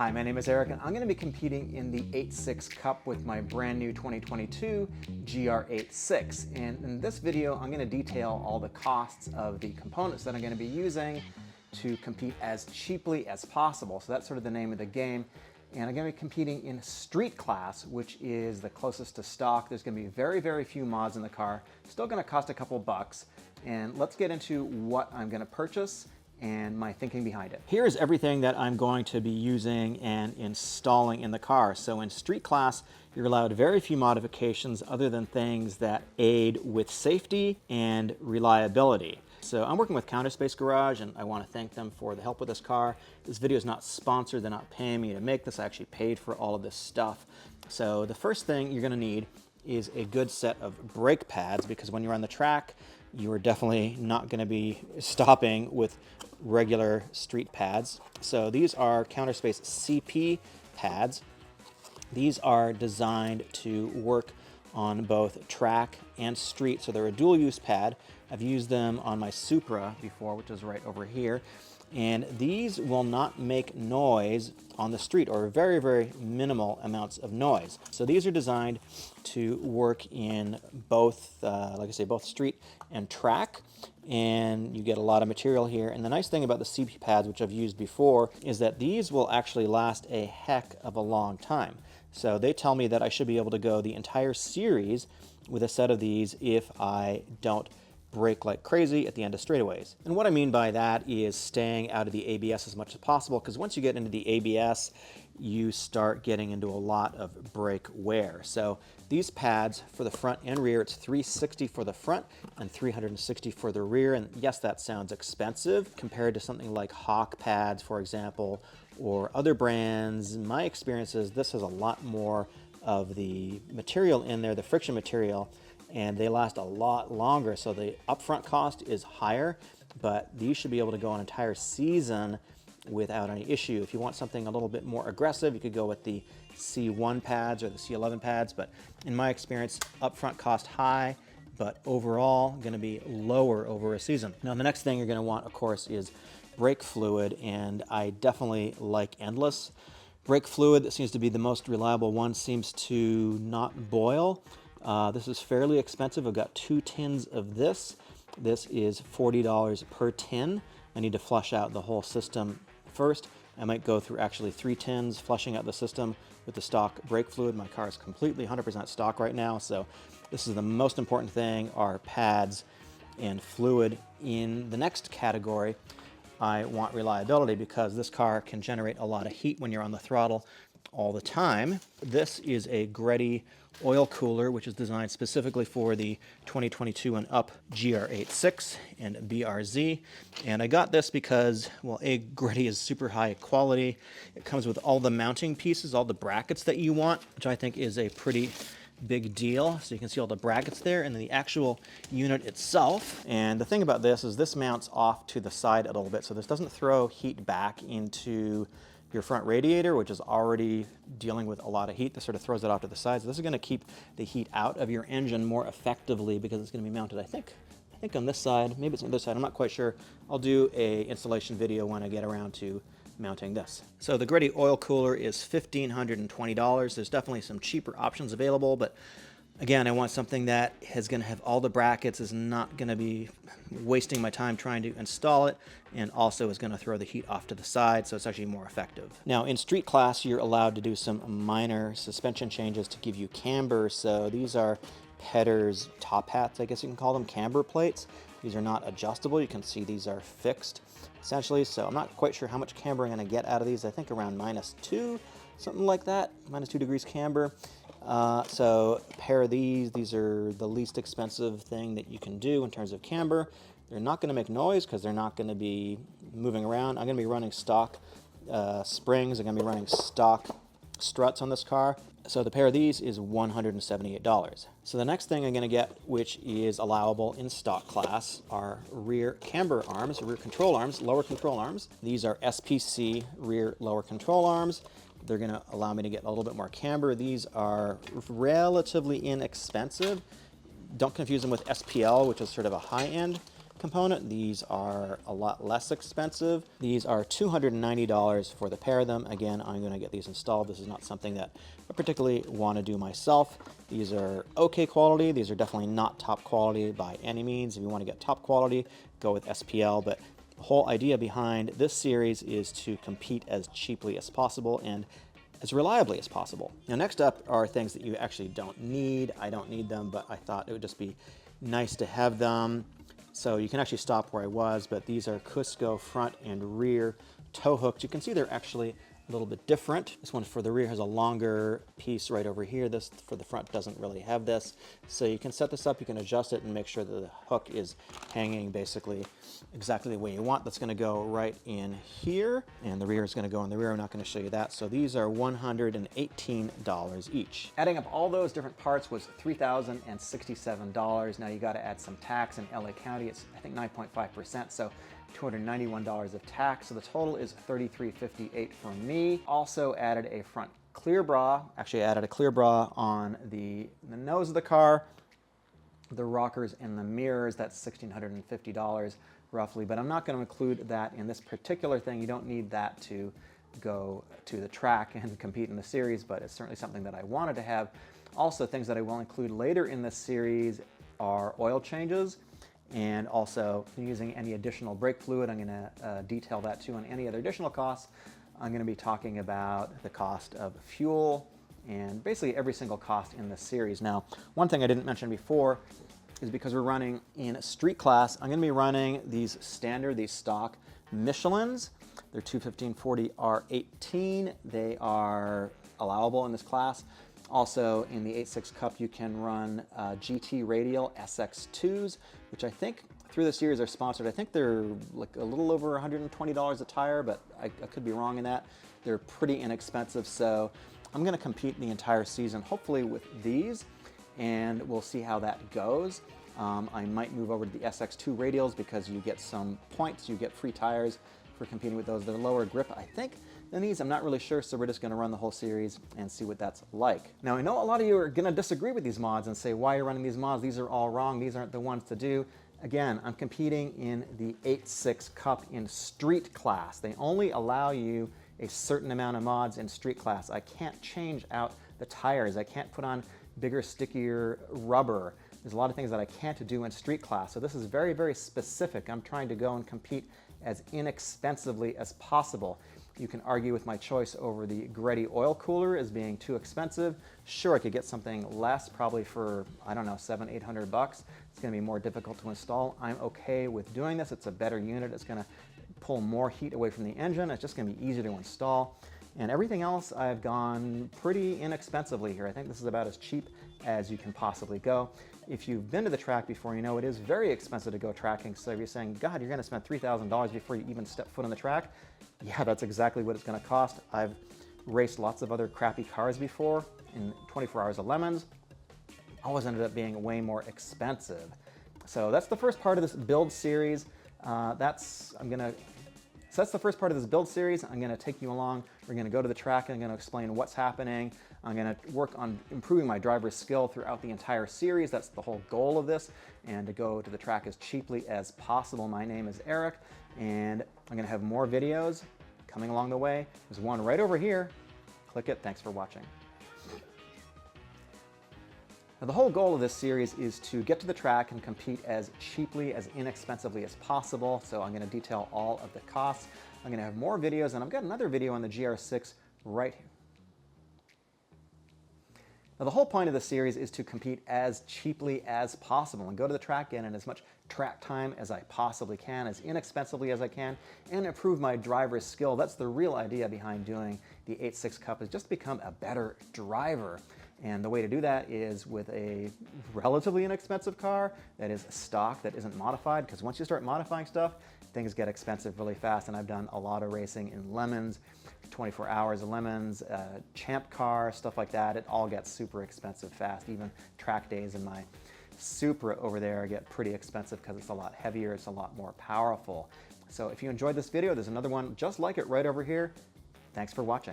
Hi, my name is Eric, and I'm going to be competing in the 8.6 Cup with my brand new 2022 GR86. And in this video, I'm going to detail all the costs of the components that I'm going to be using to compete as cheaply as possible. So that's sort of the name of the game. And I'm going to be competing in street class, which is the closest to stock. There's going to be very, very few mods in the car. Still going to cost a couple bucks. And let's get into what I'm going to purchase and my thinking behind it. Here's everything that I'm going to be using and installing in the car. So in street class, you're allowed very few modifications other than things that aid with safety and reliability. So I'm working with Counterspace Garage, and I want to thank them for the help with this car. This video is not sponsored. They're not paying me to make this. I actually paid for all of this stuff. So the first thing you're going to need is a good set of brake pads, because when you're on the track, you are definitely not going to be stopping with regular street pads. So these are Counterspace CP pads. These are designed to work on both track and street, so they're a dual use pad. I've used them on my Supra before, which is right over here. And these will not make noise on the street, or very, very minimal amounts of noise. So these are designed to work in both, like I say, both street and track. And you get a lot of material here. And the nice thing about the CP pads, which I've used before, is that these will actually last a heck of a long time. So they tell me that I should be able to go the entire series with a set of these if I don't brake like crazy at the end of straightaways. And what I mean by that is staying out of the ABS as much as possible, because once you get into the ABS, you start getting into a lot of brake wear. So these pads for the front and rear, it's $360 for the front and $360 for the rear. And yes, that sounds expensive compared to something like Hawk pads, for example, or other brands. My experience is this has a lot more of the material in there, the friction material, and they last a lot longer. So the upfront cost is higher, but these should be able to go an entire season without any issue. If you want something a little bit more aggressive, you could go with the C1 pads or the C11 pads, but in my experience, upfront cost high, but overall going to be lower over a season. Now, the next thing you're going to want, of course, is brake fluid, and I definitely like Endless. Brake fluid that seems to be the most reliable one seems to not boil. This is fairly expensive. I've got 2 tins of this. This is $40 per tin. I need to flush out the whole system first. I might go through actually 3 tins, flushing out the system with the stock brake fluid. My car is completely 100% stock right now, so this is the most important thing, are pads and fluid. In the next category, I want reliability, because this car can generate a lot of heat when you're on the throttle all the time. This is a Greddy oil cooler, which is designed specifically for the 2022 and up GR86 and BRZ. And I got this because, well, Greddy is super high quality. It comes with all the mounting pieces, all the brackets that you want, which I think is a pretty big deal. So you can see all the brackets there, and then the actual unit itself. And the thing about this is this mounts off to the side a little bit, so this doesn't throw heat back into your front radiator, which is already dealing with a lot of heat. This sort of throws it off to the side. So this is going to keep the heat out of your engine more effectively, because it's going to be mounted, I think on this side, maybe it's on this side, I'm not quite sure. I'll do a installation video when I get around to mounting this. So the Greddy oil cooler is $1,520. There's definitely some cheaper options available, but again, I want something that is going to have all the brackets, is not going to be wasting my time trying to install it, and also is going to throw the heat off to the side, so it's actually more effective. Now, in street class, you're allowed to do some minor suspension changes to give you camber. So these are Petter's top hats, I guess you can call them, camber plates. These are not adjustable. You can see these are fixed, essentially. So I'm not quite sure how much camber I'm going to get out of these. I think around -2, something like that, -2 degrees camber. So a pair of these are the least expensive thing that you can do in terms of camber. They're not going to make noise because they're not going to be moving around. I'm going to be running stock springs. I'm going to be running stock struts on this car. So the pair of these is $178. So the next thing I'm going to get, which is allowable in stock class, are rear camber arms, rear control arms, lower control arms. These are SPC rear lower control arms. They're going to allow me to get a little bit more camber. These are relatively inexpensive. Don't confuse them with SPL, which is sort of a high-end component. These are a lot less expensive. These are $290 for the pair of them. Again, I'm going to get these installed. This is not something that I particularly want to do myself. These are okay quality. These are definitely not top quality by any means. If you want to get top quality, go with SPL, but the whole idea behind this series is to compete as cheaply as possible and as reliably as possible. Now, next up are things that you actually don't need. I don't need them, but I thought it would just be nice to have them. So you can actually stop where I was, but these are Cusco front and rear tow hooks. You can see they're actually a little bit different. This one for the rear has a longer piece right over here. This for the front doesn't really have this. So you can set this up, you can adjust it and make sure that the hook is hanging basically exactly the way you want. That's going to go right in here, and the rear is going to go in the rear. I'm not going to show you that. So these are $118 each. Adding up all those different parts was $3,067. Now you got to add some tax in LA County. It's I think 9.5%. So $291 of tax, so the total is $33.58 for me. Also added a front clear bra. Actually added a clear bra on the nose of the car, the rockers and the mirrors. That's $1,650 roughly, but I'm not going to include that in this particular thing. You don't need that to go to the track and compete in the series, but it's certainly something that I wanted to have. Also, things that I will include later in this series are oil changes, and also using any additional brake fluid. I'm going to detail that too, and any other additional costs. I'm going to be talking about the cost of fuel and basically every single cost in this series. Now, one thing I didn't mention before is because we're running in a street class, I'm going to be running these standard, these stock Michelins. They're 215/40 R18. They are allowable in this class. Also, in the 86 Cup, you can run GT Radial SX2s, which I think through the series are sponsored. I think they're like a little over $120 a tire, but I could be wrong in that. They're pretty inexpensive, so I'm going to compete the entire season, hopefully with these, and we'll see how that goes. I might move over to the SX2 Radials because you get some points, you get free tires for competing with those. They're lower grip, I think, than these. I'm not really sure, so we're just going to run the whole series and see what that's like. Now, I know a lot of you are going to disagree with these mods and say, why are you running these mods? These are all wrong. These aren't the ones to do. Again, I'm competing in the 86 Cup in street class. They only allow you a certain amount of mods in street class. I can't change out the tires. I can't put on bigger, stickier rubber. There's a lot of things that I can't do in street class. So this is very, very specific. I'm trying to go and compete as inexpensively as possible. You can argue with my choice over the Greddy oil cooler as being too expensive. Sure, I could get something less, probably for, I don't know, $700-800 bucks. It's going to be more difficult to install. I'm okay with doing this. It's a better unit. It's going to pull more heat away from the engine. It's just going to be easier to install. And everything else, I've gone pretty inexpensively here. I think this is about as cheap as you can possibly go. If you've been to the track before, you know it is very expensive to go tracking. So if you're saying, God, you're going to spend $3,000 before you even step foot on the track, yeah, that's exactly what it's going to cost. I've raced lots of other crappy cars before in 24 Hours of Lemons. Always ended up being way more expensive. So that's the first part of this build series. That's the first part of this build series. I'm going to take you along. We're going to go to the track and I'm going to explain what's happening. I'm going to work on improving my driver's skill throughout the entire series. That's the whole goal of this, and to go to the track as cheaply as possible. My name is Eric, and I'm going to have more videos coming along the way. There's one right over here. Click it. Thanks for watching. Now, the whole goal of this series is to get to the track and compete as cheaply, as inexpensively as possible. So I'm going to detail all of the costs. I'm going to have more videos, and I've got another video on the GR6 right here. Now, the whole point of the series is to compete as cheaply as possible and go to the track in as much track time as I possibly can, as inexpensively as I can, and improve my driver's skill. That's the real idea behind doing the 86 Cup, is just to become a better driver. And the way to do that is with a relatively inexpensive car that is stock, that isn't modified, because once you start modifying stuff, things get expensive really fast. And I've done a lot of racing in Lemons, 24 Hours of Lemons, Champ car, stuff like that. It all gets super expensive fast. Even track days in my Supra over there get pretty expensive because it's a lot heavier, it's a lot more powerful. So if you enjoyed this video, there's another one just like it right over here. Thanks for watching.